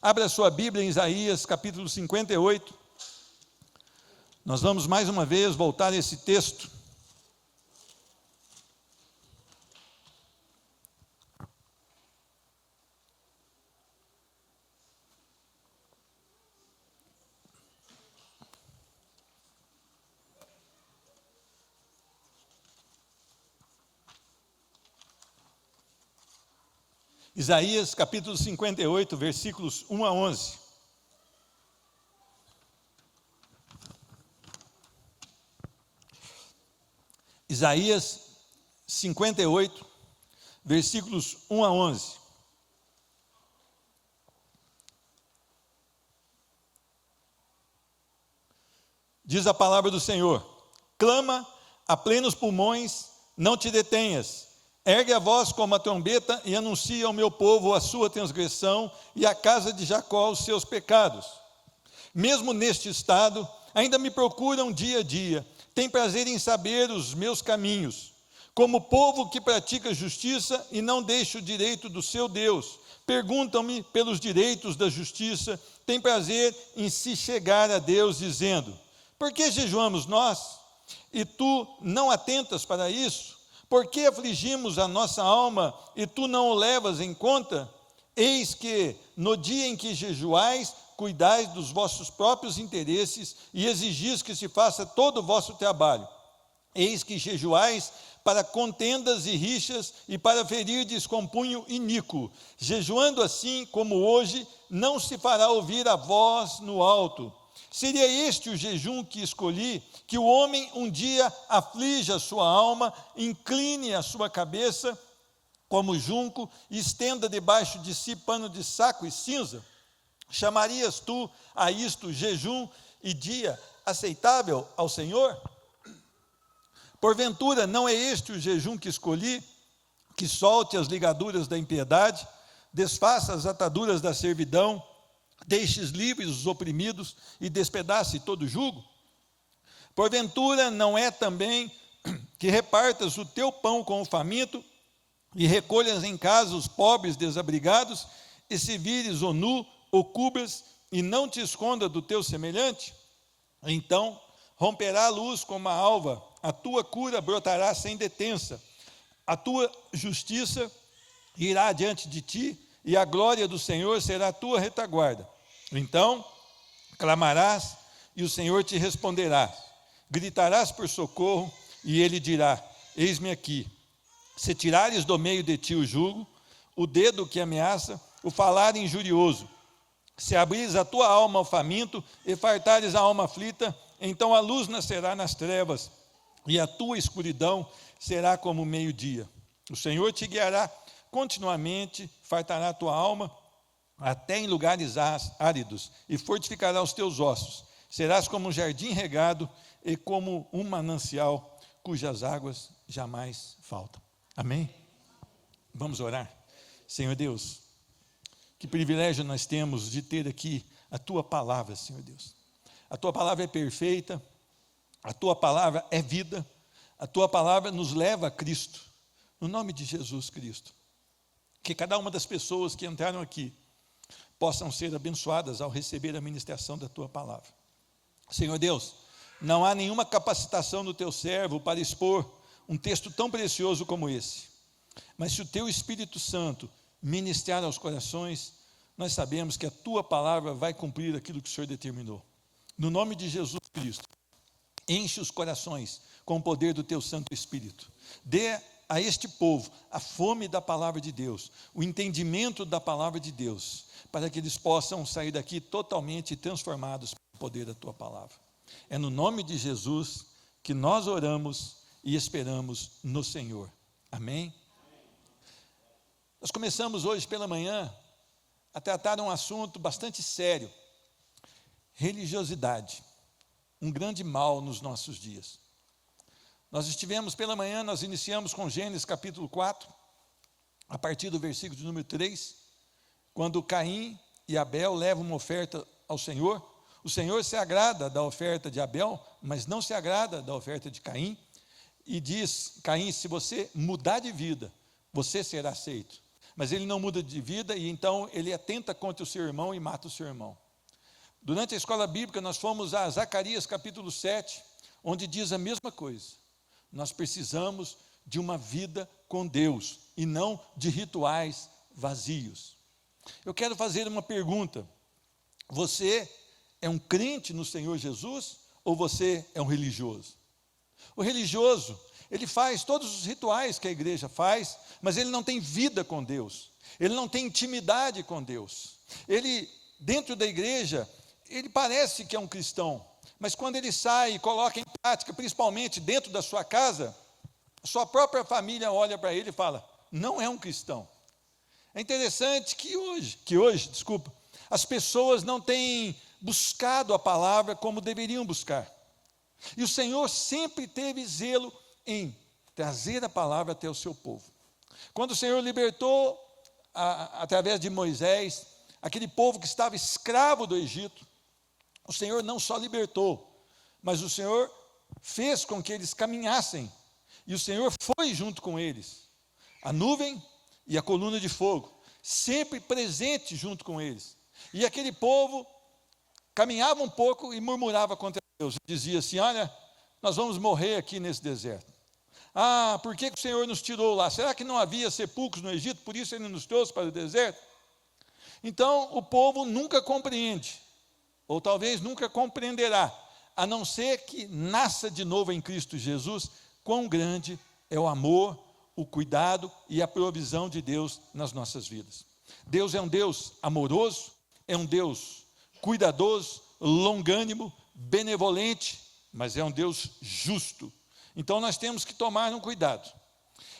Abra sua Bíblia em Isaías capítulo 58. Nós vamos mais uma vez voltar a esse texto. Isaías capítulo 58, versículos 1 a 11. Isaías 58, versículos 1 a 11. Diz a palavra do Senhor: clama a plenos pulmões, não te detenhas. Ergue a voz como a trombeta e anuncia ao meu povo a sua transgressão e à casa de Jacó os seus pecados. Mesmo neste estado, ainda me procuram dia a dia, têm prazer em saber os meus caminhos. Como povo que pratica justiça e não deixa o direito do seu Deus, perguntam-me pelos direitos da justiça, têm prazer em se chegar a Deus, dizendo: por que jejuamos nós? E tu não atentas para isso? Por que afligimos a nossa alma e tu não o levas em conta? Eis que, no dia em que jejuais, cuidais dos vossos próprios interesses e exigis que se faça todo o vosso trabalho. Eis que jejuais para contendas e rixas e para ferirdes com punho iníquo. Jejuando assim como hoje, não se fará ouvir a voz no alto. Seria este o jejum que escolhi, que o homem um dia aflija a sua alma, incline a sua cabeça como junco, e estenda debaixo de si pano de saco e cinza? Chamarias tu a isto jejum e dia aceitável ao Senhor? Porventura não é este o jejum que escolhi, que solte as ligaduras da impiedade, desfaça as ataduras da servidão, deixes livres os oprimidos e despedace todo jugo? Porventura não é também que repartas o teu pão com o faminto e recolhas em casa os pobres desabrigados, e se vires ou nu ou cubras e não te esconda do teu semelhante? Então romperá a luz como a alva, a tua cura brotará sem detença, a tua justiça irá diante de ti, e a glória do Senhor será a tua retaguarda. Então clamarás e o Senhor te responderá, gritarás por socorro e ele dirá: eis-me aqui. Se tirares do meio de ti o jugo, o dedo que ameaça, o falar injurioso, se abrires a tua alma ao faminto e fartares a alma aflita, então a luz nascerá nas trevas e a tua escuridão será como o meio-dia. O Senhor te guiará continuamente, fartará a tua alma até em lugares áridos e fortificará os teus ossos. Serás como um jardim regado e como um manancial cujas águas jamais faltam. Amém? Vamos orar. Senhor Deus, que privilégio nós temos de ter aqui a tua palavra, Senhor Deus. A tua palavra é perfeita, a tua palavra é vida, a tua palavra nos leva a Cristo. No nome de Jesus Cristo, que cada uma das pessoas que entraram aqui possam ser abençoadas ao receber a ministração da tua palavra. Senhor Deus, não há nenhuma capacitação do teu servo para expor um texto tão precioso como esse, mas se o teu Espírito Santo ministrar aos corações, nós sabemos que a tua palavra vai cumprir aquilo que o Senhor determinou. No nome de Jesus Cristo, enche os corações com o poder do teu Santo Espírito. Dê a este povo a fome da palavra de Deus, o entendimento da palavra de Deus, para que eles possam sair daqui totalmente transformados pelo poder da tua palavra. É no nome de Jesus que nós oramos e esperamos no Senhor. Amém? Nós começamos hoje pela manhã a tratar um assunto bastante sério: religiosidade, um grande mal nos nossos dias. Nós estivemos pela manhã, nós iniciamos com Gênesis capítulo 4, a partir do versículo de número 3, quando Caim e Abel levam uma oferta ao Senhor. O Senhor se agrada da oferta de Abel, mas não se agrada da oferta de Caim, e diz: Caim, se você mudar de vida, você será aceito, mas ele não muda de vida, e então ele atenta contra o seu irmão e mata o seu irmão. Durante a escola bíblica, nós fomos a Zacarias capítulo 7, onde diz a mesma coisa. Nós precisamos de uma vida com Deus, e não de rituais vazios. Eu quero fazer uma pergunta: você é um crente no Senhor Jesus, ou você é um religioso? O religioso, ele faz todos os rituais que a igreja faz, mas ele não tem vida com Deus, ele não tem intimidade com Deus. Ele, dentro da igreja, ele parece que é um cristão, mas quando ele sai e coloca em prática, principalmente dentro da sua casa, sua própria família olha para ele e fala: não é um cristão. É interessante que hoje, as pessoas não têm buscado a palavra como deveriam buscar. E o Senhor sempre teve zelo em trazer a palavra até o seu povo. Quando o Senhor libertou, através de Moisés, aquele povo que estava escravo do Egito, o Senhor não só libertou, mas o Senhor fez com que eles caminhassem, e o Senhor foi junto com eles, a nuvem e a coluna de fogo, sempre presente junto com eles. E aquele povo caminhava um pouco e murmurava contra Deus, dizia assim: olha, nós vamos morrer aqui nesse deserto. Ah, por que o Senhor nos tirou lá? Será que não havia sepulcros no Egito, por isso Ele nos trouxe para o deserto? Então, o povo nunca compreende, ou talvez nunca compreenderá, a não ser que nasça de novo em Cristo Jesus, quão grande é o amor, o cuidado e a provisão de Deus nas nossas vidas. Deus é um Deus amoroso, é um Deus cuidadoso, longânimo, benevolente, mas é um Deus justo. Então nós temos que tomar um cuidado.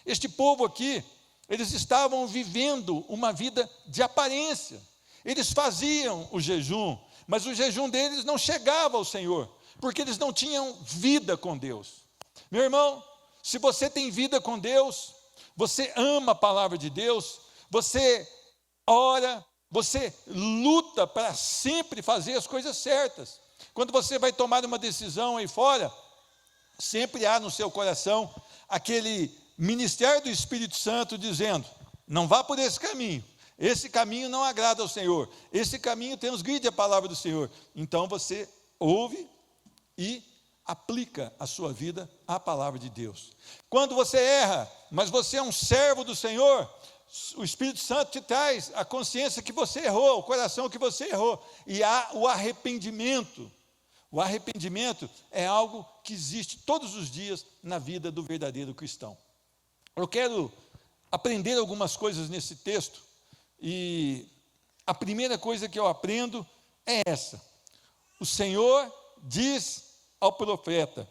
Este povo aqui, eles estavam vivendo uma vida de aparência. Eles faziam o jejum, mas o jejum deles não chegava ao Senhor, porque eles não tinham vida com Deus. Meu irmão, se você tem vida com Deus, você ama a palavra de Deus, você ora, você luta para sempre fazer as coisas certas. Quando você vai tomar uma decisão aí fora, sempre há no seu coração aquele ministério do Espírito Santo dizendo: não vá por esse caminho não agrada ao Senhor, esse caminho transgride a palavra do Senhor. Então você ouve e aplica a sua vida à palavra de Deus. Quando você erra, mas você é um servo do Senhor, o Espírito Santo te traz a consciência que você errou, o coração que você errou, e há o arrependimento. O arrependimento é algo que existe todos os dias na vida do verdadeiro cristão. Eu quero aprender algumas coisas nesse texto, e a primeira coisa que eu aprendo é essa: o Senhor diz ao profeta: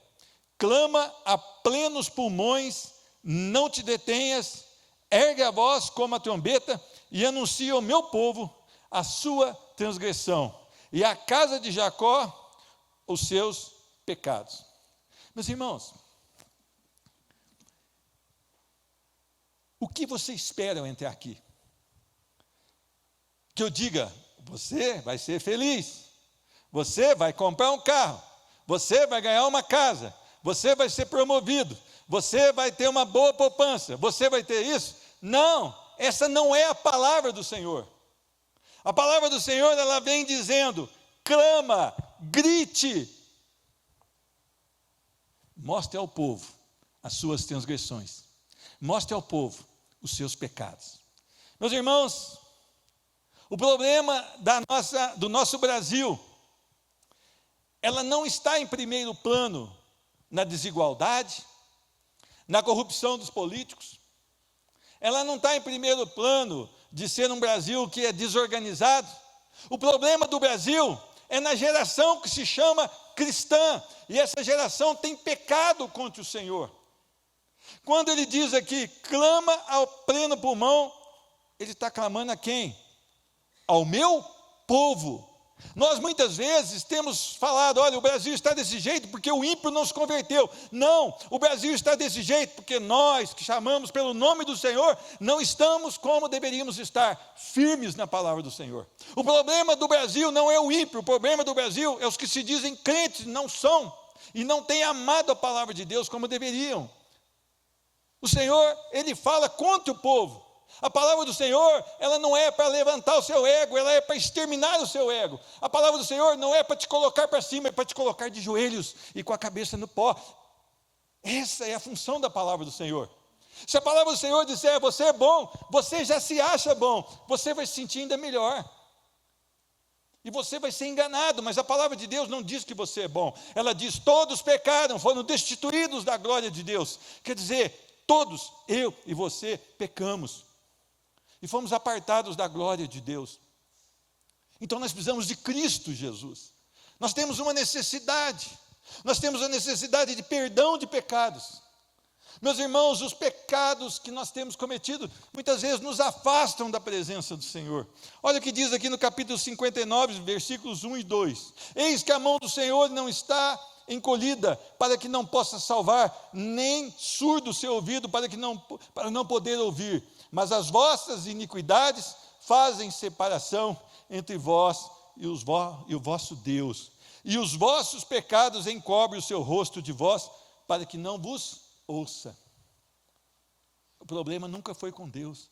clama a plenos pulmões, não te detenhas, ergue a voz como a trombeta e anuncia ao meu povo a sua transgressão, e à casa de Jacó os seus pecados. Meus irmãos, o que você espera ao entrar aqui? Que eu diga: você vai ser feliz, você vai comprar um carro, você vai ganhar uma casa, você vai ser promovido, você vai ter uma boa poupança, você vai ter isso? Não, essa não é a palavra do Senhor. A palavra do Senhor, ela vem dizendo: clama, grite, mostre ao povo as suas transgressões, mostre ao povo os seus pecados. Meus irmãos, o problema do nosso Brasil, ela não está em primeiro plano na desigualdade, na corrupção dos políticos, ela não está em primeiro plano de ser um Brasil que é desorganizado. O problema do Brasil é na geração que se chama cristã, e essa geração tem pecado contra o Senhor. Quando ele diz aqui, clama ao pleno pulmão, ele está clamando a quem? Ao meu povo. Nós muitas vezes temos falado: olha, o Brasil está desse jeito porque o ímpio não se converteu. Não, o Brasil está desse jeito porque nós, que chamamos pelo nome do Senhor, não estamos como deveríamos estar, firmes na palavra do Senhor. O problema do Brasil não é o ímpio, o problema do Brasil é os que se dizem crentes, não são, e não têm amado a palavra de Deus como deveriam. O Senhor, Ele fala contra o povo, A palavra do Senhor, ela não é para levantar o seu ego, ela é para exterminar o seu ego. A palavra do Senhor não é para te colocar para cima, é para te colocar de joelhos e com a cabeça no pó. Essa é a função da palavra do Senhor. Se a palavra do Senhor disser, você é bom, você já se acha bom, você vai se sentir ainda melhor. E você vai ser enganado, mas a palavra de Deus não diz que você é bom. Ela diz, todos pecaram, foram destituídos da glória de Deus. Quer dizer, todos, eu e você, pecamos. E fomos apartados da glória de Deus. Então nós precisamos de Cristo Jesus. Nós temos uma necessidade. Nós temos a necessidade de perdão de pecados. Meus irmãos, os pecados que nós temos cometido, muitas vezes nos afastam da presença do Senhor. Olha o que diz aqui no capítulo 59, versículos 1 e 2. Eis que a mão do Senhor não está encolhida, para que não possa salvar, nem surdo o seu ouvido, para não poder ouvir. Mas as vossas iniquidades fazem separação entre vós e o vosso Deus. E os vossos pecados encobrem o seu rosto de vós, para que não vos ouça. O problema nunca foi com Deus.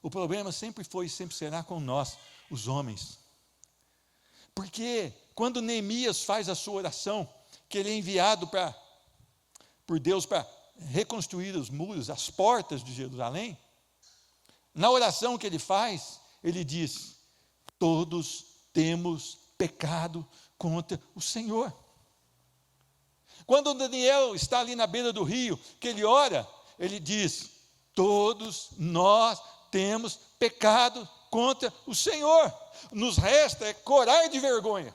O problema sempre foi e sempre será com nós, os homens. Porque quando Neemias faz a sua oração, que ele é enviado por Deus para reconstruir os muros, as portas de Jerusalém, na oração que ele faz, ele diz, todos temos pecado contra o Senhor. Quando Daniel está ali na beira do rio, que ele ora, ele diz, todos nós temos pecado contra o Senhor. Nos resta é corar de vergonha.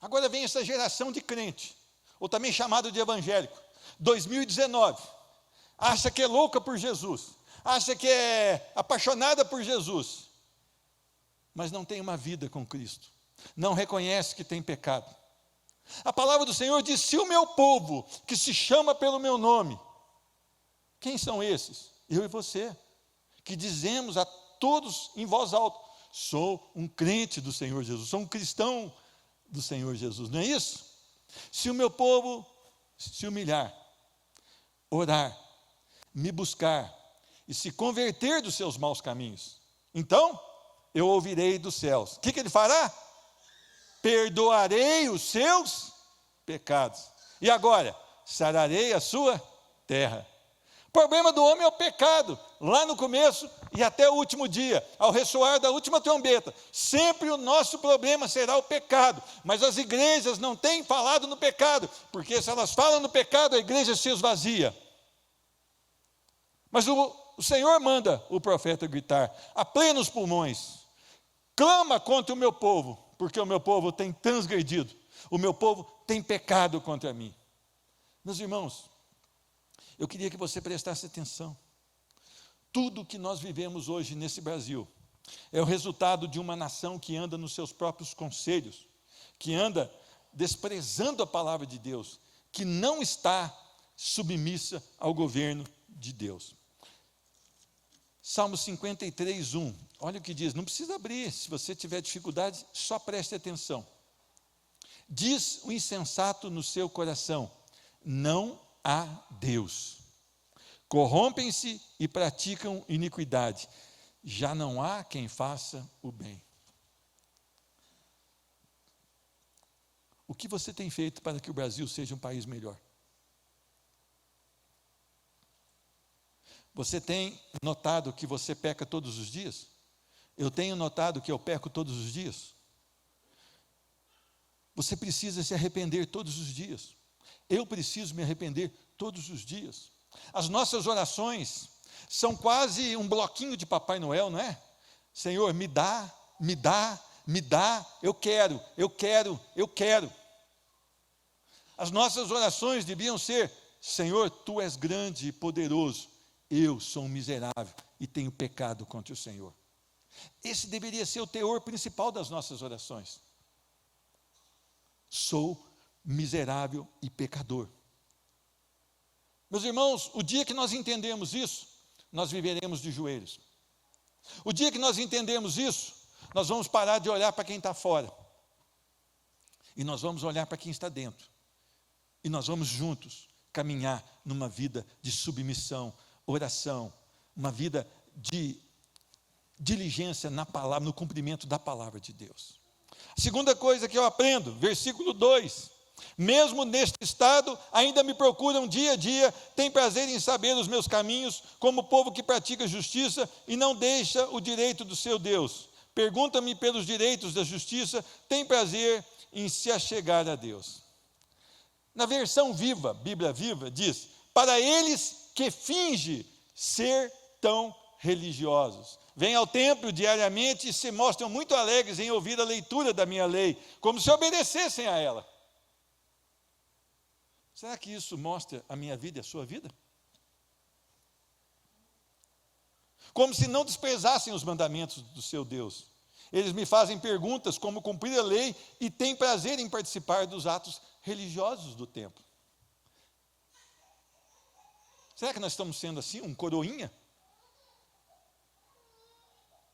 Agora vem essa geração de crente, ou também chamado de evangélico, 2019, acha que é louca por Jesus, acha que é apaixonada por Jesus, mas não tem uma vida com Cristo, não reconhece que tem pecado. A palavra do Senhor diz, se o meu povo, que se chama pelo meu nome, quem são esses? Eu e você, que dizemos a todos em voz alta, sou um crente do Senhor Jesus, sou um cristão do Senhor Jesus, não é isso? Se o meu povo se humilhar, orar, me buscar e se converter dos seus maus caminhos, então eu ouvirei dos céus. O que ele fará? Perdoarei os seus pecados. E agora, sararei a sua terra. O problema do homem é o pecado, lá no começo e até o último dia, ao ressoar da última trombeta. Sempre o nosso problema será o pecado, mas as igrejas não têm falado no pecado, porque se elas falam no pecado, a igreja se esvazia. Mas o Senhor manda o profeta gritar, a plenos pulmões, clama contra o meu povo, porque o meu povo tem transgredido, o meu povo tem pecado contra mim. Meus irmãos, eu queria que você prestasse atenção. Tudo que nós vivemos hoje nesse Brasil é o resultado de uma nação que anda nos seus próprios conselhos, que anda desprezando a palavra de Deus, que não está submissa ao governo de Deus. Salmo 53, 1, olha o que diz, não precisa abrir, se você tiver dificuldade, só preste atenção. Diz o insensato no seu coração, não há Deus. Corrompem-se e praticam iniquidade, já não há quem faça o bem. O que você tem feito para que o Brasil seja um país melhor? Você tem notado que você peca todos os dias? Eu tenho notado que eu peco todos os dias. Você precisa se arrepender todos os dias. Eu preciso me arrepender todos os dias. As nossas orações são quase um bloquinho de Papai Noel, não é? Senhor, me dá, me dá, me dá, eu quero, eu quero, eu quero. As nossas orações deviam ser, Senhor, Tu és grande e poderoso, eu sou um miserável e tenho pecado contra o Senhor. Esse deveria ser o teor principal das nossas orações. Sou miserável e pecador. Meus irmãos, o dia que nós entendemos isso, nós viveremos de joelhos. O dia que nós entendemos isso, nós vamos parar de olhar para quem está fora. E nós vamos olhar para quem está dentro. E nós vamos juntos caminhar numa vida de submissão, oração, uma vida de diligência na palavra, no cumprimento da palavra de Deus. A segunda coisa que eu aprendo, versículo 2: mesmo neste estado, ainda me procuram dia a dia, têm prazer em saber os meus caminhos, como o povo que pratica justiça e não deixa o direito do seu Deus. Pergunta-me pelos direitos da justiça, tem prazer em se achegar a Deus. Na versão viva, Bíblia Viva, diz: para eles que finge ser tão religiosos. Vêm ao templo diariamente e se mostram muito alegres em ouvir a leitura da minha lei, como se obedecessem a ela. Será que isso mostra a minha vida e a sua vida? Como se não desprezassem os mandamentos do seu Deus. Eles me fazem perguntas como cumprir a lei e têm prazer em participar dos atos religiosos do templo. Será que nós estamos sendo assim, um coroinha?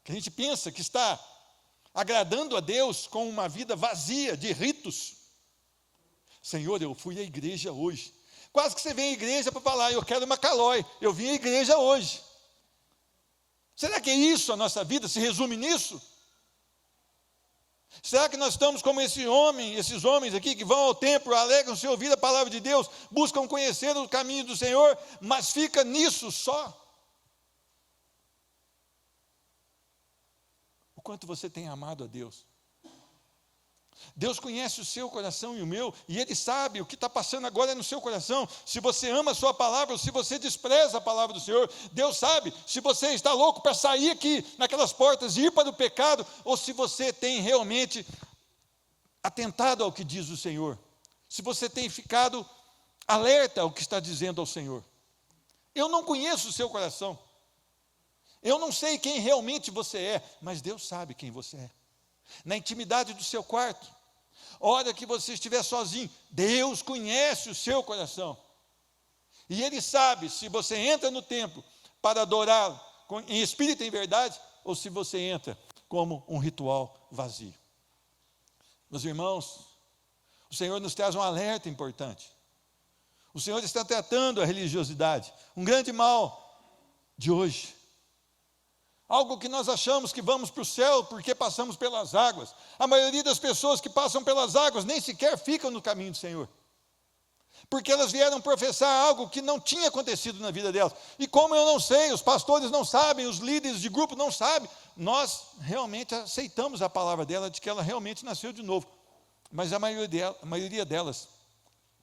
Que a gente pensa que está agradando a Deus com uma vida vazia de ritos. Senhor, eu fui à igreja hoje. Quase que você vem à igreja para falar: eu quero uma calói, eu vim à igreja hoje. Será que é isso a nossa vida? Se resume nisso? Será que nós estamos como esses homens aqui que vão ao templo, alegram-se ouvir a palavra de Deus, buscam conhecer o caminho do Senhor, mas fica nisso só? O quanto você tem amado a Deus? Deus conhece o seu coração e o meu, e Ele sabe o que está passando agora no seu coração. Se você ama a sua palavra ou se você despreza a palavra do Senhor, Deus sabe se você está louco para sair aqui naquelas portas e ir para o pecado, ou se você tem realmente atentado ao que diz o Senhor, se você tem ficado alerta ao que está dizendo ao Senhor. Eu não conheço o seu coração, eu não sei quem realmente você é, mas Deus sabe quem você é. Na intimidade do seu quarto, hora que você estiver sozinho, Deus conhece o seu coração, e Ele sabe se você entra no templo para adorá-lo em espírito e em verdade, ou se você entra como um ritual vazio. Meus irmãos, o Senhor nos traz um alerta importante. O Senhor está tratando a religiosidade, um grande mal de hoje. Algo que nós achamos que vamos para o céu porque passamos pelas águas. A maioria das pessoas que passam pelas águas nem sequer ficam no caminho do Senhor, porque elas vieram professar algo que não tinha acontecido na vida delas. E como eu não sei, os pastores não sabem, os líderes de grupo não sabem, nós realmente aceitamos a palavra dela de que ela realmente nasceu de novo. Mas a maioria delas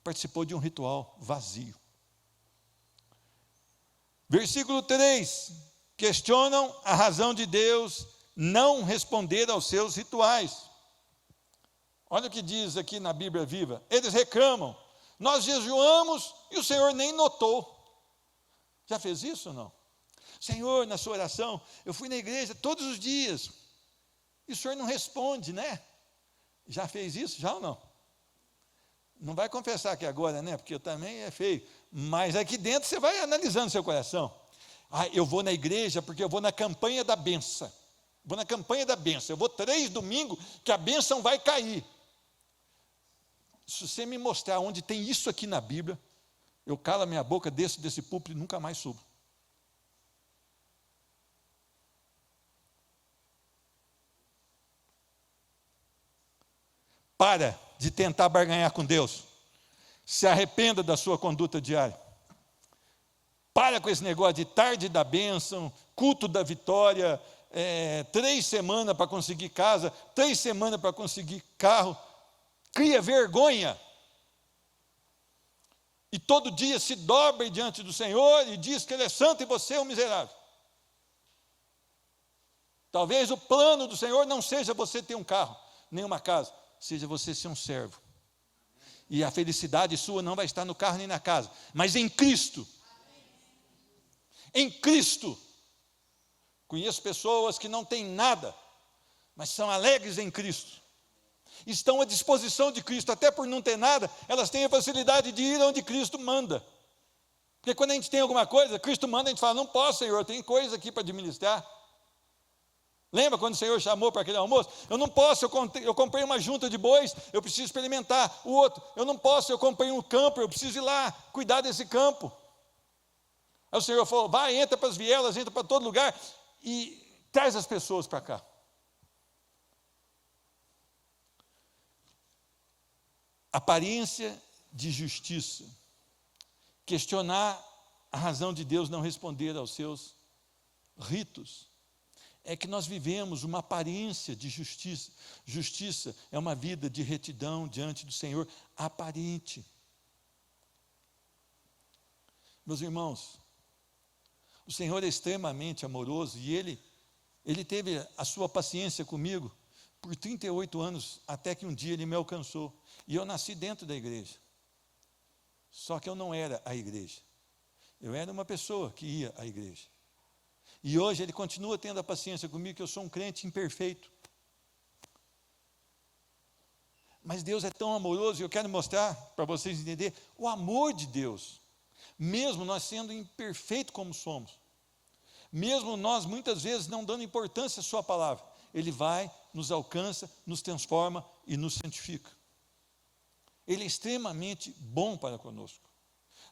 participou de um ritual vazio. Versículo 3. Questionam a razão de Deus não responder aos seus rituais. Olha o que diz aqui na Bíblia Viva. Eles reclamam: nós jejuamos e o Senhor nem notou. Já fez isso ou não? Senhor, na sua oração, eu fui na igreja todos os dias e o Senhor não responde, né? Já fez isso? Já ou não? Não vai confessar aqui agora, né? Porque eu também é feio. Mas aqui dentro você vai analisando seu coração. Eu vou na igreja porque eu vou na campanha da bênção. Vou na campanha da bênção. Eu vou 3 domingos que a bênção vai cair. Se você me mostrar onde tem isso aqui na Bíblia, eu calo a minha boca, desço desse púlpito e nunca mais subo. Para de tentar barganhar com Deus. Se arrependa da sua conduta diária. Para com esse negócio de tarde da bênção, culto da vitória, 3 semanas para conseguir casa, 3 semanas para conseguir carro. Cria vergonha. E todo dia se dobra diante do Senhor e diz que Ele é santo e você é um miserável. Talvez o plano do Senhor não seja você ter um carro, nem uma casa, seja você ser um servo. E a felicidade sua não vai estar no carro nem na casa, mas em Cristo. Em Cristo. Conheço pessoas que não têm nada, mas são alegres em Cristo. Estão à disposição de Cristo, até por não ter nada, elas têm a facilidade de ir onde Cristo manda. Porque quando a gente tem alguma coisa, Cristo manda, a gente fala: não posso, Senhor, tem coisa aqui para administrar. Lembra quando o Senhor chamou para aquele almoço? Eu não posso, eu comprei uma junta de bois, eu preciso experimentar. O outro: eu não posso, eu comprei um campo, eu preciso ir lá cuidar desse campo. Aí o Senhor falou, vai, entra para as vielas, entra para todo lugar e traz as pessoas para cá. Aparência de justiça. Questionar a razão de Deus não responder aos seus ritos. É que nós vivemos uma aparência de justiça. Justiça é uma vida de retidão diante do Senhor, aparente. Meus irmãos, o Senhor é extremamente amoroso e Ele teve a sua paciência comigo por 38 anos, até que um dia Ele me alcançou. E eu nasci dentro da igreja. Só que eu não era a igreja. Eu era uma pessoa que ia à igreja. E hoje Ele continua tendo a paciência comigo, que eu sou um crente imperfeito. Mas Deus é tão amoroso, e eu quero mostrar para vocês entenderem o amor de Deus. Mesmo nós sendo imperfeitos como somos, mesmo nós muitas vezes não dando importância à sua palavra, Ele vai, nos alcança, nos transforma e nos santifica. Ele é extremamente bom para conosco.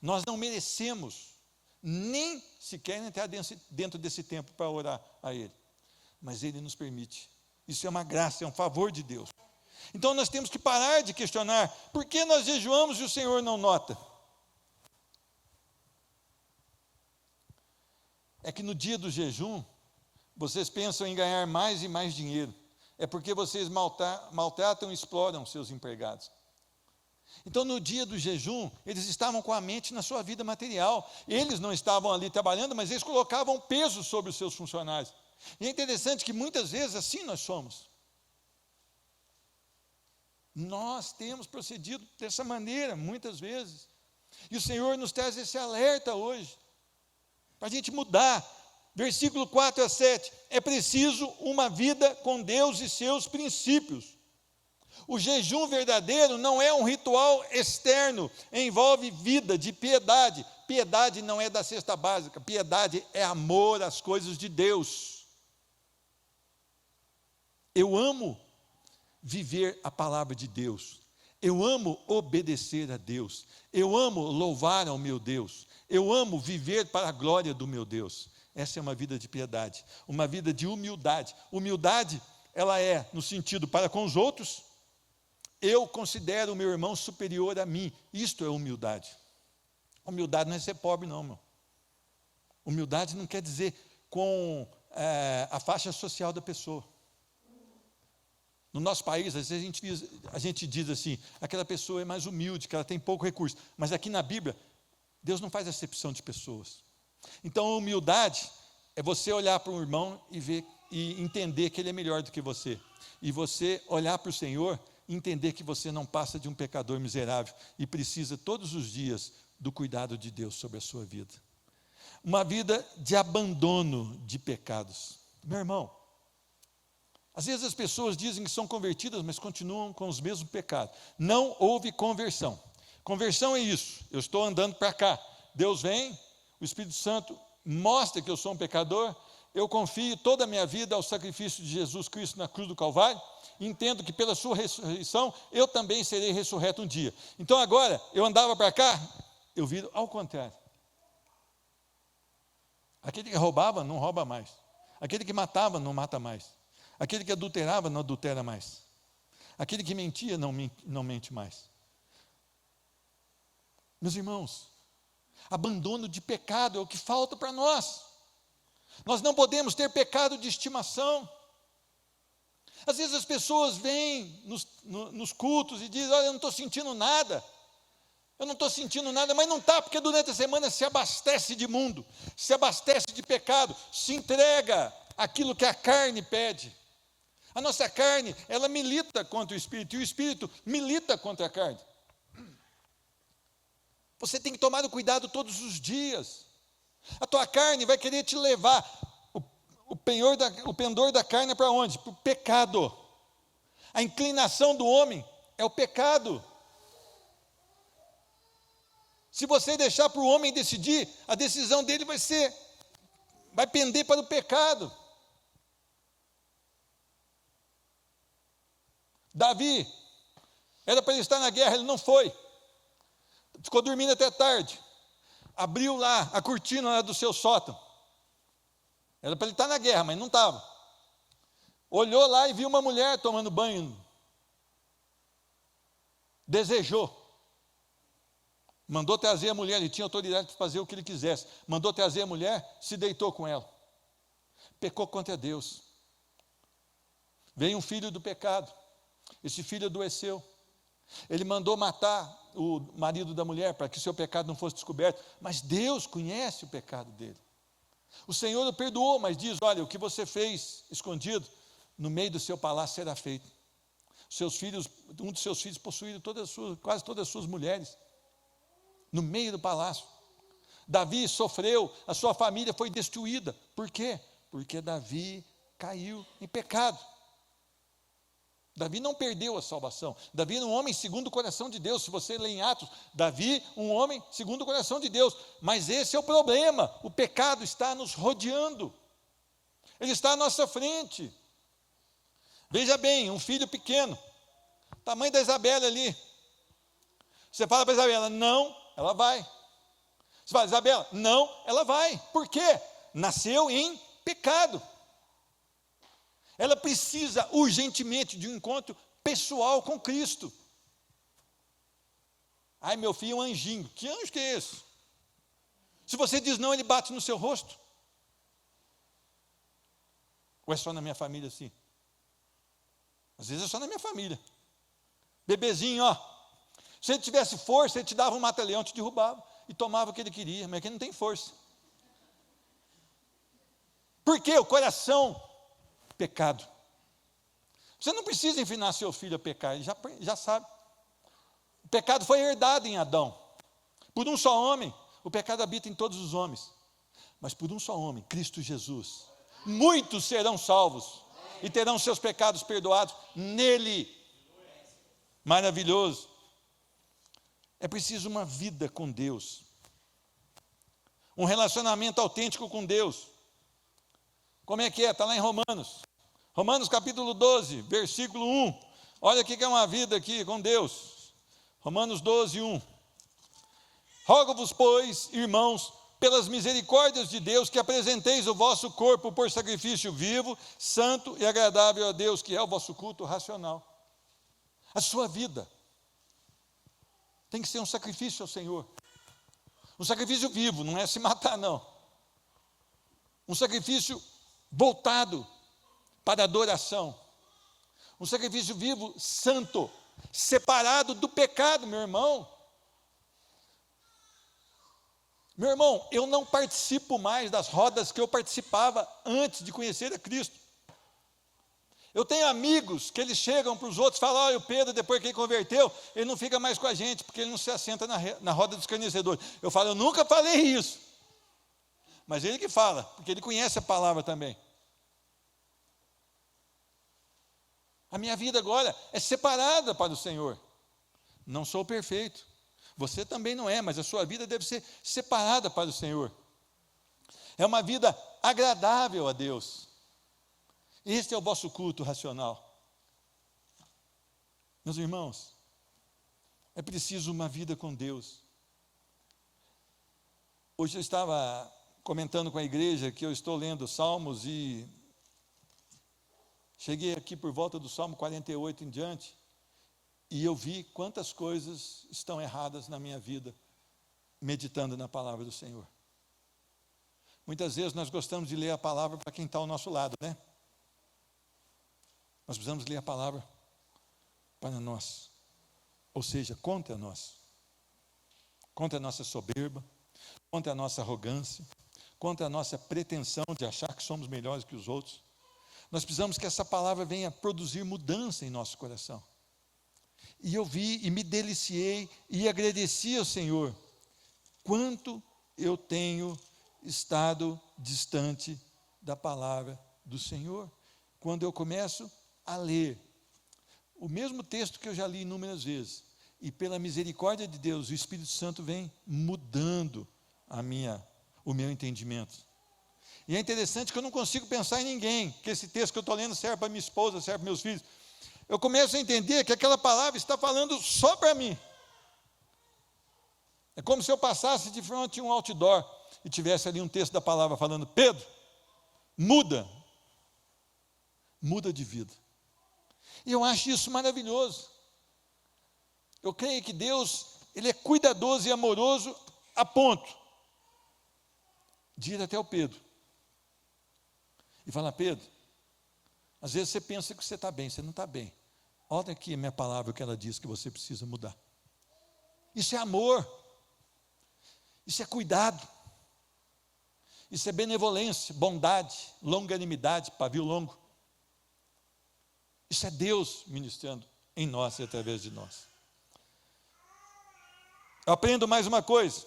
Nós não merecemos nem sequer entrar dentro desse tempo para orar a Ele, mas Ele nos permite. Isso é uma graça, é um favor de Deus. Então nós temos que parar de questionar, por que nós jejuamos e o Senhor não nota? É que no dia do jejum, vocês pensam em ganhar mais e mais dinheiro. É porque vocês maltratam e exploram seus empregados. Então, no dia do jejum, eles estavam com a mente na sua vida material. Eles não estavam ali trabalhando, mas eles colocavam peso sobre os seus funcionários. E é interessante que muitas vezes assim nós somos. Nós temos procedido dessa maneira, muitas vezes. E o Senhor nos traz esse alerta hoje, para a gente mudar. Versículo 4 a 7, é preciso uma vida com Deus e seus princípios. O jejum verdadeiro não é um ritual externo, envolve vida de piedade. Piedade não é da cesta básica, piedade é amor às coisas de Deus. Eu amo viver a palavra de Deus, eu amo obedecer a Deus, eu amo louvar ao meu Deus, eu amo viver para a glória do meu Deus. Essa é uma vida de piedade, uma vida de humildade. Humildade, ela é no sentido para com os outros. Eu considero o meu irmão superior a mim. Isto é humildade. Humildade não é ser pobre, não, meu. Humildade não quer dizer com a faixa social da pessoa. No nosso país, às vezes a gente diz assim, aquela pessoa é mais humilde, que ela tem pouco recurso. Mas aqui na Bíblia, Deus não faz acepção de pessoas. Então, a humildade é você olhar para um irmão e ver e entender que ele é melhor do que você. E você olhar para o Senhor e entender que você não passa de um pecador miserável e precisa todos os dias do cuidado de Deus sobre a sua vida. Uma vida de abandono de pecados. Meu irmão, às vezes as pessoas dizem que são convertidas, mas continuam com os mesmos pecados. Não houve conversão. Conversão é isso, eu estou andando para cá, Deus vem, o Espírito Santo mostra que eu sou um pecador, eu confio toda a minha vida ao sacrifício de Jesus Cristo na cruz do Calvário, entendo que pela sua ressurreição, eu também serei ressurreto um dia. Então agora, eu andava para cá, eu viro ao contrário. Aquele que roubava, não rouba mais. Aquele que matava, não mata mais. Aquele que adulterava, não adultera mais. Aquele que mentia, não mente mais. Meus irmãos, abandono de pecado é o que falta para nós. Nós não podemos ter pecado de estimação. Às vezes as pessoas vêm nos cultos e dizem, olha, eu não estou sentindo nada. Eu não estou sentindo nada, mas não está, porque durante a semana se abastece de mundo, se abastece de pecado, se entrega aquilo que a carne pede. A nossa carne, ela milita contra o Espírito, e o Espírito milita contra a carne. Você tem que tomar o cuidado todos os dias. A tua carne vai querer te levar. O pendor da carne é para onde? Para o pecado. A inclinação do homem é o pecado. Se você deixar para o homem decidir, a decisão dele vai pender para o pecado. Davi, era para ele estar na guerra, ele não foi. Ficou dormindo até tarde. abriu lá a cortina lá do seu sótão. Era para ele estar na guerra, mas não estava. Olhou lá e viu uma mulher tomando banho. Desejou. Mandou trazer a mulher, ele tinha autoridade para fazer o que ele quisesse. Mandou trazer a mulher, se deitou com ela. Pecou contra Deus. Veio um filho do pecado. Esse filho adoeceu. Ele mandou matar o marido da mulher para que seu pecado não fosse descoberto. Mas Deus conhece o pecado dele. O Senhor o perdoou, mas diz: olha, o que você fez escondido, no meio do seu palácio será feito. Seus filhos, um dos seus filhos possuíram quase todas as suas mulheres. No meio do palácio. Davi sofreu, a sua família foi destruída. Por quê? Porque Davi caiu em pecado. Davi não perdeu a salvação. Davi era um homem segundo o coração de Deus. Se você ler em Atos, Davi, um homem segundo o coração de Deus. Mas esse é o problema. O pecado está nos rodeando. Ele está à nossa frente. Veja bem, um filho pequeno, tamanho da Isabela ali. Você fala para a Isabela, não, ela vai. Você fala, Isabela, não, ela vai. Por quê? Nasceu em pecado. Ela precisa urgentemente de um encontro pessoal com Cristo. Ai, meu filho é um anjinho. Que anjo que é esse? Se você diz não, ele bate no seu rosto. Ou é só na minha família assim? Às vezes é só na minha família. Bebezinho, ó. Se ele tivesse força, ele te dava um mata-leão, te derrubava e tomava o que ele queria, mas aqui não tem força. Por quê? O coração, pecado. Você não precisa ensinar seu filho a pecar, ele já sabe. O pecado foi herdado em Adão. Por um só homem, o pecado habita em todos os homens. Mas por um só homem, Cristo Jesus, muitos serão salvos e terão seus pecados perdoados nele. Maravilhoso. É preciso uma vida com Deus, um relacionamento autêntico com Deus. Como é que é? Está lá em Romanos capítulo 12, versículo 1. Olha o que é uma vida aqui com Deus. Romanos 12, 1. Rogo-vos, pois, irmãos, pelas misericórdias de Deus, que apresenteis o vosso corpo por sacrifício vivo, santo e agradável a Deus, que é o vosso culto racional. A sua vida tem que ser um sacrifício ao Senhor. Um sacrifício vivo, não é se matar, não. Um sacrifício voltado para a adoração. Um sacrifício vivo, santo, separado do pecado, meu irmão. Meu irmão, eu não participo mais das rodas que eu participava antes de conhecer a Cristo. Eu tenho amigos que eles chegam para os outros e falam, olha, o Pedro, depois que ele converteu, ele não fica mais com a gente, porque ele não se assenta na roda dos escarnecedores. Eu falo, eu nunca falei isso. Mas ele que fala, porque ele conhece a palavra também. A minha vida agora é separada para o Senhor. Não sou perfeito. Você também não é, mas a sua vida deve ser separada para o Senhor. É uma vida agradável a Deus. Este é o vosso culto racional. Meus irmãos, é preciso uma vida com Deus. Hoje eu estava comentando com a igreja que eu estou lendo Salmos e cheguei aqui por volta do Salmo 48 em diante e eu vi quantas coisas estão erradas na minha vida, meditando na palavra do Senhor. Muitas vezes nós gostamos de ler a palavra para quem está ao nosso lado, né? Nós precisamos ler a palavra para nós, ou seja, contra nós, contra a nossa soberba, contra a nossa arrogância, contra a nossa pretensão de achar que somos melhores que os outros. Nós precisamos que essa palavra venha produzir mudança em nosso coração. E eu vi e me deliciei e agradeci ao Senhor, quanto eu tenho estado distante da palavra do Senhor. Quando eu começo a ler o mesmo texto que eu já li inúmeras vezes, e pela misericórdia de Deus, o Espírito Santo vem mudando o meu entendimento. E é interessante que eu não consigo pensar em ninguém, que esse texto que eu estou lendo serve para minha esposa, serve para meus filhos. Eu começo a entender que aquela palavra está falando só para mim. É como se eu passasse de frente a um outdoor e tivesse ali um texto da palavra falando: Pedro, muda de vida. E eu acho isso maravilhoso. Eu creio que Deus, Ele é cuidadoso e amoroso a ponto de ir até o Pedro e falar: Pedro, às vezes você pensa que você está bem, você não está bem. Olha aqui a minha palavra, o que ela diz que você precisa mudar. Isso é amor, isso é cuidado, isso é benevolência, bondade, longanimidade, pavio longo. Isso é Deus ministrando em nós e através de nós. Eu aprendo mais uma coisa: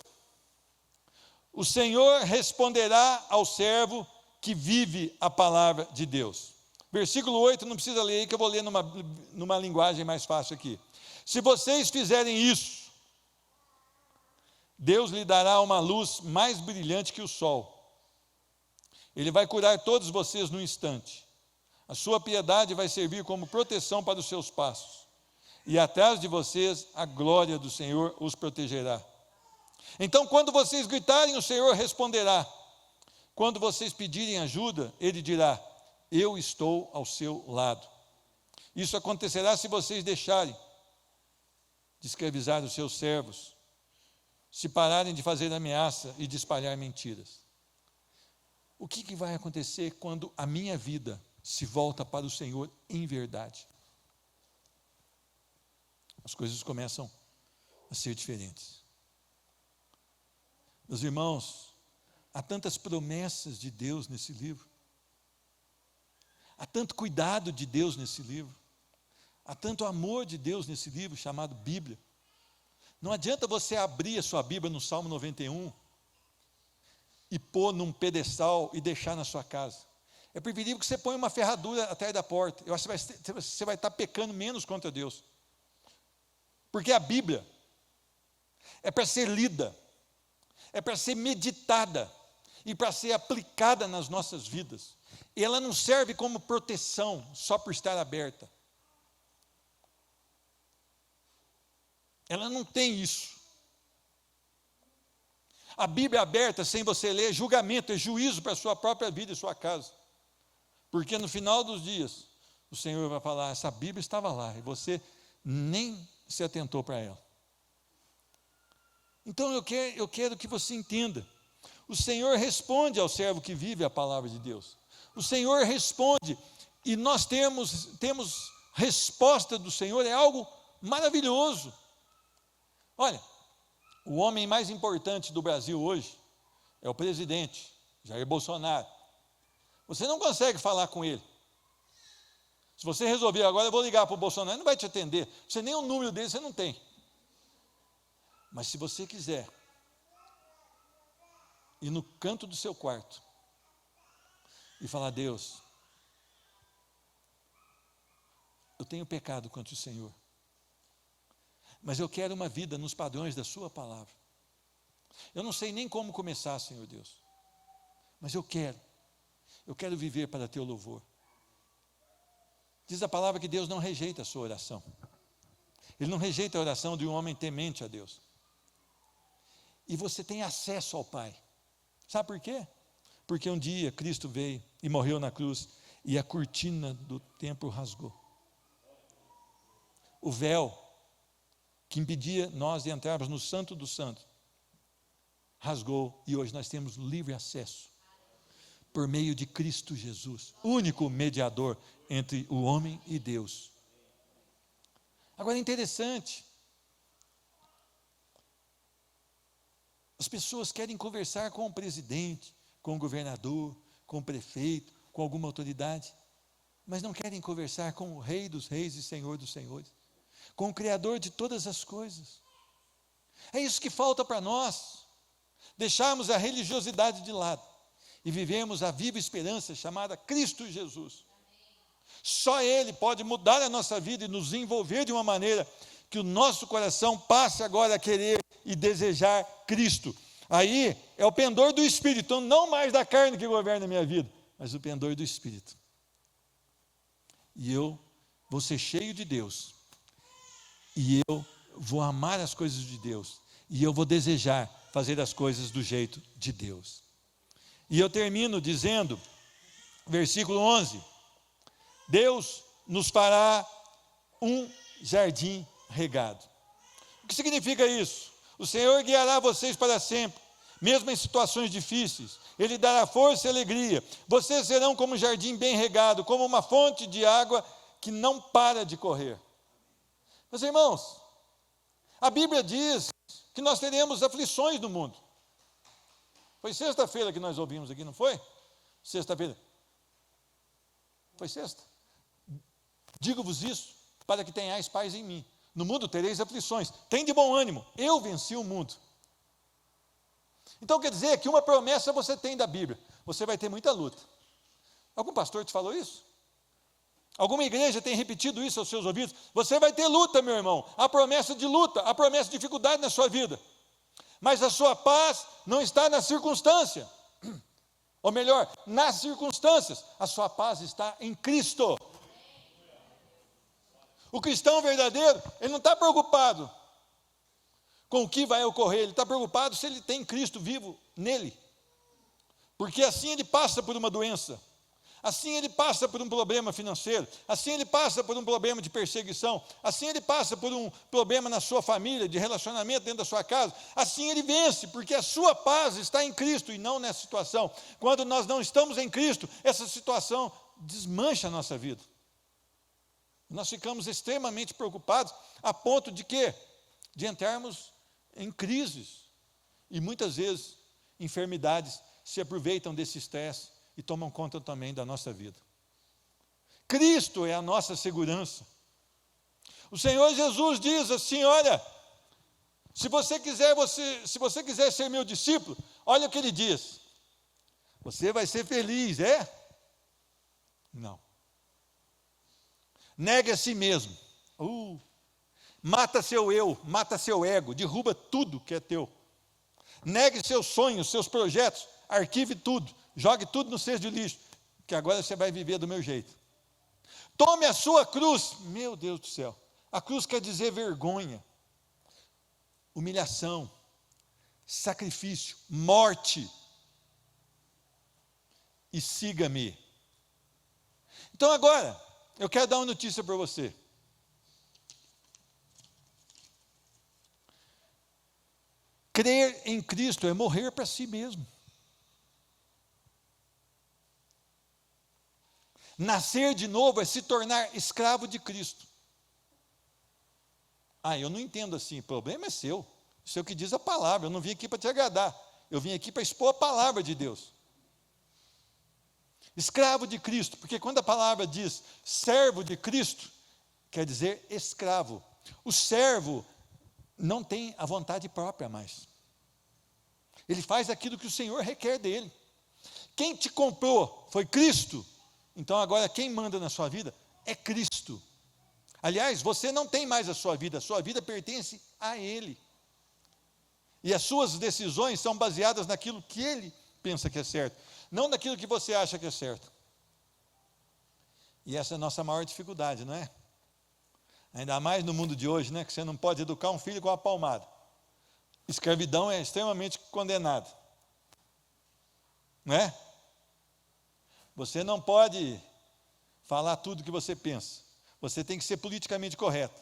o Senhor responderá ao servo que vive a palavra de Deus. Versículo 8, não precisa ler aí, que eu vou ler numa linguagem mais fácil aqui. Se vocês fizerem isso, Deus lhe dará uma luz mais brilhante que o sol. Ele vai curar todos vocês no instante. A sua piedade vai servir como proteção para os seus passos. E atrás de vocês a glória do Senhor os protegerá. Então, quando vocês gritarem, o Senhor responderá. Quando vocês pedirem ajuda, Ele dirá: eu estou ao seu lado. Isso acontecerá se vocês deixarem de escravizar os seus servos, se pararem de fazer ameaça e de espalhar mentiras. O que vai acontecer quando a minha vida se volta para o Senhor em verdade? As coisas começam a ser diferentes. Meus irmãos, há tantas promessas de Deus nesse livro, há tanto cuidado de Deus nesse livro, há tanto amor de Deus nesse livro chamado Bíblia. Não adianta você abrir a sua Bíblia no Salmo 91 e pôr num pedestal e deixar na sua casa. É preferível que você ponha uma ferradura atrás da porta. Eu acho que você vai estar pecando menos contra Deus. Porque a Bíblia é para ser lida, é para ser meditada e para ser aplicada nas nossas vidas. E ela não serve como proteção só por estar aberta. Ela não tem isso. A Bíblia aberta sem você ler é julgamento, é juízo para a sua própria vida e sua casa. Porque no final dos dias, o Senhor vai falar: essa Bíblia estava lá e você nem se atentou para ela. Então eu quero que você entenda: o Senhor responde ao servo que vive a palavra de Deus. O Senhor responde, e nós temos resposta do Senhor, é algo maravilhoso. Olha, o homem mais importante do Brasil hoje é o presidente Jair Bolsonaro. Você não consegue falar com ele. Se você resolver agora: eu vou ligar para o Bolsonaro, ele não vai te atender. Você nem o número dele você não tem. Mas se você quiser ir no canto do seu quarto e falar: Deus, eu tenho pecado contra o Senhor, mas eu quero uma vida nos padrões da sua palavra. Eu não sei nem como começar, Senhor Deus, mas eu quero viver para teu louvor. Diz a palavra que Deus não rejeita a sua oração. Ele não rejeita a oração de um homem temente a Deus. E você tem acesso ao Pai. Sabe por quê? Porque um dia Cristo veio e morreu na cruz e a cortina do templo rasgou. O véu que impedia nós de entrarmos no Santo dos Santos rasgou, e hoje nós temos livre acesso por meio de Cristo Jesus, único mediador entre o homem e Deus. Agora é interessante, as pessoas querem conversar com o presidente, com o governador, com o prefeito, com alguma autoridade, mas não querem conversar com o Rei dos Reis e Senhor dos Senhores, com o Criador de todas as coisas. É isso que falta para nós, deixarmos a religiosidade de lado e vivemos a viva esperança chamada Cristo Jesus. Só Ele pode mudar a nossa vida e nos envolver de uma maneira que o nosso coração passe agora a querer e desejar Cristo. Aí é o pendor do Espírito, então não mais da carne que governa a minha vida, mas o pendor do Espírito. E eu vou ser cheio de Deus, e eu vou amar as coisas de Deus, e eu vou desejar fazer as coisas do jeito de Deus. E eu termino dizendo, versículo 11, Deus nos fará um jardim regado. O que significa isso? O Senhor guiará vocês para sempre, mesmo em situações difíceis. Ele dará força e alegria. Vocês serão como um jardim bem regado, como uma fonte de água que não para de correr. Meus irmãos, a Bíblia diz que nós teremos aflições no mundo. Foi sexta-feira que nós ouvimos aqui, não foi? Sexta-feira. Foi sexta? Digo-vos isso para que tenhais paz em mim. No mundo tereis aflições. Tem de bom ânimo. Eu venci o mundo. Então quer dizer que uma promessa você tem da Bíblia. Você vai ter muita luta. Algum pastor te falou isso? Alguma igreja tem repetido isso aos seus ouvidos? Você vai ter luta, meu irmão. A promessa de luta, a promessa de dificuldade na sua vida. Mas a sua paz não está na circunstância. Ou melhor, nas circunstâncias. A sua paz está em Cristo. O cristão verdadeiro, ele não está preocupado com o que vai ocorrer. Ele está preocupado se ele tem Cristo vivo nele. Porque assim ele passa por uma doença. Assim ele passa por um problema financeiro, assim ele passa por um problema de perseguição, assim ele passa por um problema na sua família, de relacionamento dentro da sua casa, assim ele vence, porque a sua paz está em Cristo e não nessa situação. Quando nós não estamos em Cristo, essa situação desmancha a nossa vida. Nós ficamos extremamente preocupados a ponto de quê? De entrarmos em crises. E muitas vezes enfermidades se aproveitam desse estresse e tomam conta também da nossa vida. Cristo é a nossa segurança. O Senhor Jesus diz assim, olha, se você quiser ser meu discípulo, olha o que ele diz. Você vai ser feliz, é? Não. Negue a si mesmo. Mata seu eu, mata seu ego, derruba tudo que é teu. Negue seus sonhos, seus projetos, arquive tudo. Jogue tudo no cesto de lixo, que agora você vai viver do meu jeito. Tome a sua cruz. Meu Deus do céu. A cruz quer dizer vergonha, humilhação, sacrifício, morte. E siga-me. Então agora, eu quero dar uma notícia para você. Crer em Cristo é morrer para si mesmo. Nascer de novo é se tornar escravo de Cristo. Eu não entendo assim, o problema é seu. Isso é o que diz a palavra, eu não vim aqui para te agradar. Eu vim aqui para expor a palavra de Deus. Escravo de Cristo, porque quando a palavra diz servo de Cristo, quer dizer escravo. O servo não tem a vontade própria mais. Ele faz aquilo que o Senhor requer dele. Quem te comprou foi Cristo. Então agora quem manda na sua vida é Cristo. Aliás, você não tem mais a sua vida pertence a Ele. E as suas decisões são baseadas naquilo que Ele pensa que é certo, não naquilo que você acha que é certo. E essa é a nossa maior dificuldade, não é? Ainda mais no mundo de hoje, né? Que você não pode educar um filho com uma palmada. Escravidão é extremamente condenada. Não é? Você não pode falar tudo o que você pensa. Você tem que ser politicamente correto.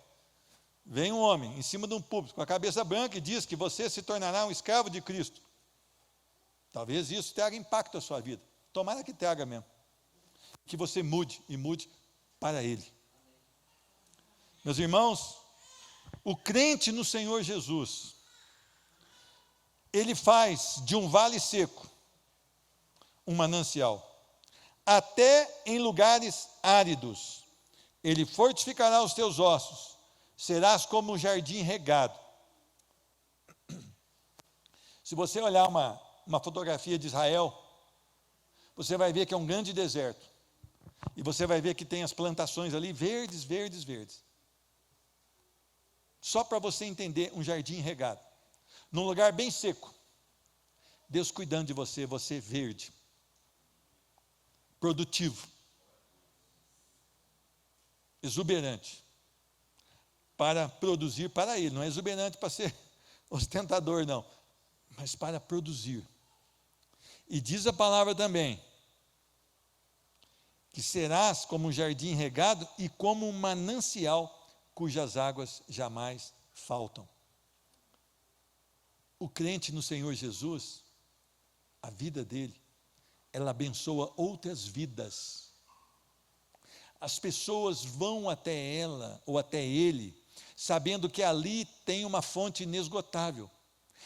Vem um homem em cima de um púlpito com a cabeça branca e diz que você se tornará um escravo de Cristo. Talvez isso traga impacto na sua vida. Tomara que traga mesmo. Que você mude e mude para Ele. Meus irmãos, o crente no Senhor Jesus, ele faz de um vale seco um manancial. Até em lugares áridos, ele fortificará os teus ossos, serás como um jardim regado. Se você olhar uma fotografia de Israel, você vai ver que é um grande deserto, e você vai ver que tem as plantações ali, verdes, verdes, verdes. Só para você entender, um jardim regado, num lugar bem seco, Deus cuidando de você, você verde, produtivo, exuberante, para produzir para Ele, não é exuberante para ser ostentador não, mas para produzir. E diz a palavra também, que serás como um jardim regado e como um manancial cujas águas jamais faltam. O crente no Senhor Jesus, a vida dele, ela abençoa outras vidas. As pessoas vão até ela ou até ele, sabendo que ali tem uma fonte inesgotável.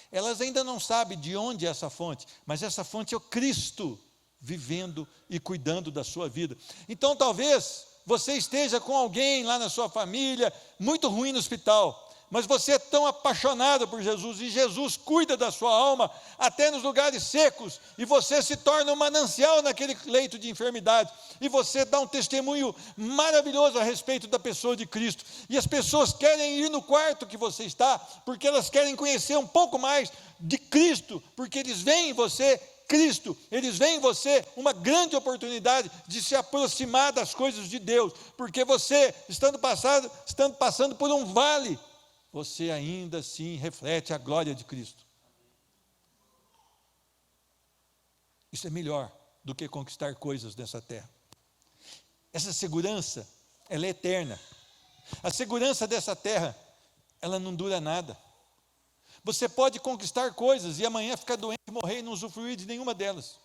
Elas ainda não sabem de onde é essa fonte, mas essa fonte é o Cristo vivendo e cuidando da sua vida. Então talvez você esteja com alguém lá na sua família, muito ruim no hospital, mas você é tão apaixonado por Jesus, e Jesus cuida da sua alma, até nos lugares secos, e você se torna um manancial naquele leito de enfermidade, e você dá um testemunho maravilhoso a respeito da pessoa de Cristo, e as pessoas querem ir no quarto que você está, porque elas querem conhecer um pouco mais de Cristo, porque eles veem em você Cristo, eles veem em você uma grande oportunidade de se aproximar das coisas de Deus, porque você, estando passando por um vale, você ainda assim reflete a glória de Cristo. Isso é melhor do que conquistar coisas dessa terra. Essa segurança, ela é eterna. A segurança dessa terra, ela não dura nada. Você pode conquistar coisas e amanhã ficar doente, morrer e não usufruir de nenhuma delas.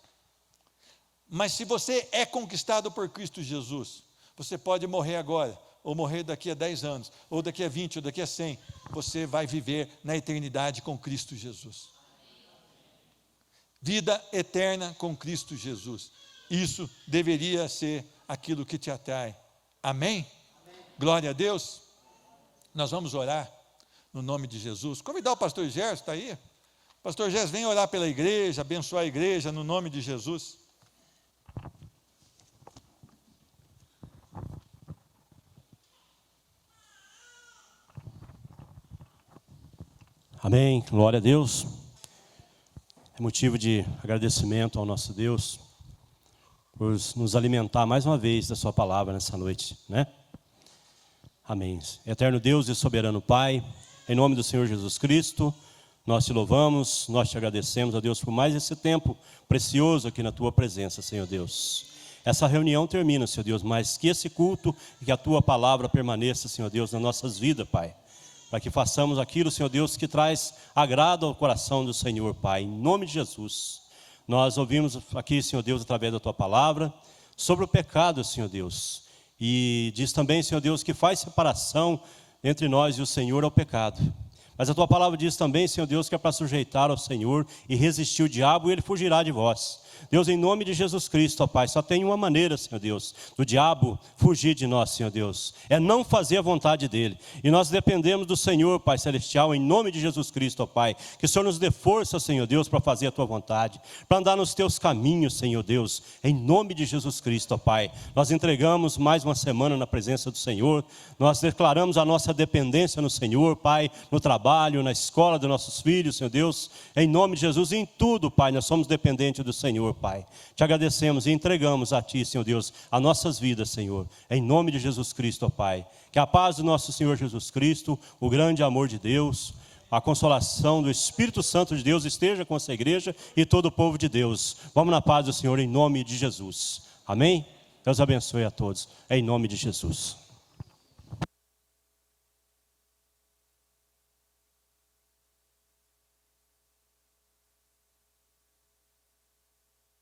Mas se você é conquistado por Cristo Jesus, você pode morrer agora, ou morrer daqui a 10 anos, ou daqui a 20, ou daqui a 100, você vai viver na eternidade com Cristo Jesus. Vida eterna com Cristo Jesus. Isso deveria ser aquilo que te atrai. Amém? Glória a Deus. Nós vamos orar no nome de Jesus. Convidar o pastor Gerson, está aí? Pastor Gerson, vem orar pela igreja, abençoar a igreja no nome de Jesus. Amém, glória a Deus. É motivo de agradecimento ao nosso Deus por nos alimentar mais uma vez da sua palavra nessa noite, né? Amém. Eterno Deus e soberano Pai, em nome do Senhor Jesus Cristo, nós te louvamos, nós te agradecemos, ó Deus, por mais esse tempo precioso aqui na tua presença, Senhor Deus. Essa reunião termina, Senhor Deus, mas que esse culto e que a tua palavra permaneça, Senhor Deus, nas nossas vidas, Pai. Para que façamos aquilo, Senhor Deus, que traz agrado ao coração do Senhor, Pai, em nome de Jesus. Nós ouvimos aqui, Senhor Deus, através da Tua palavra, sobre o pecado, Senhor Deus. E diz também, Senhor Deus, que faz separação entre nós e o Senhor ao pecado. Mas a Tua palavra diz também, Senhor Deus, que é para sujeitar ao Senhor e resistir o diabo, e ele fugirá de vós. Deus, em nome de Jesus Cristo, ó Pai, só tem uma maneira, Senhor Deus, do diabo fugir de nós, Senhor Deus, é não fazer a vontade dele, e nós dependemos do Senhor, Pai Celestial, em nome de Jesus Cristo, ó Pai, que o Senhor nos dê força, Senhor Deus, para fazer a Tua vontade, para andar nos Teus caminhos, Senhor Deus, em nome de Jesus Cristo, ó Pai. Nós entregamos mais uma semana na presença do Senhor, nós declaramos a nossa dependência no Senhor, Pai, no trabalho, na escola dos nossos filhos, Senhor Deus, em nome de Jesus, em tudo, Pai, nós somos dependentes do Senhor, Pai. Te agradecemos e entregamos a Ti, Senhor Deus, as nossas vidas, Senhor, em nome de Jesus Cristo, ó Pai. Que a paz do nosso Senhor Jesus Cristo, o grande amor de Deus, a consolação do Espírito Santo de Deus esteja com essa igreja e todo o povo de Deus. Vamos na paz do Senhor em nome de Jesus. Amém? Deus abençoe a todos, em nome de Jesus.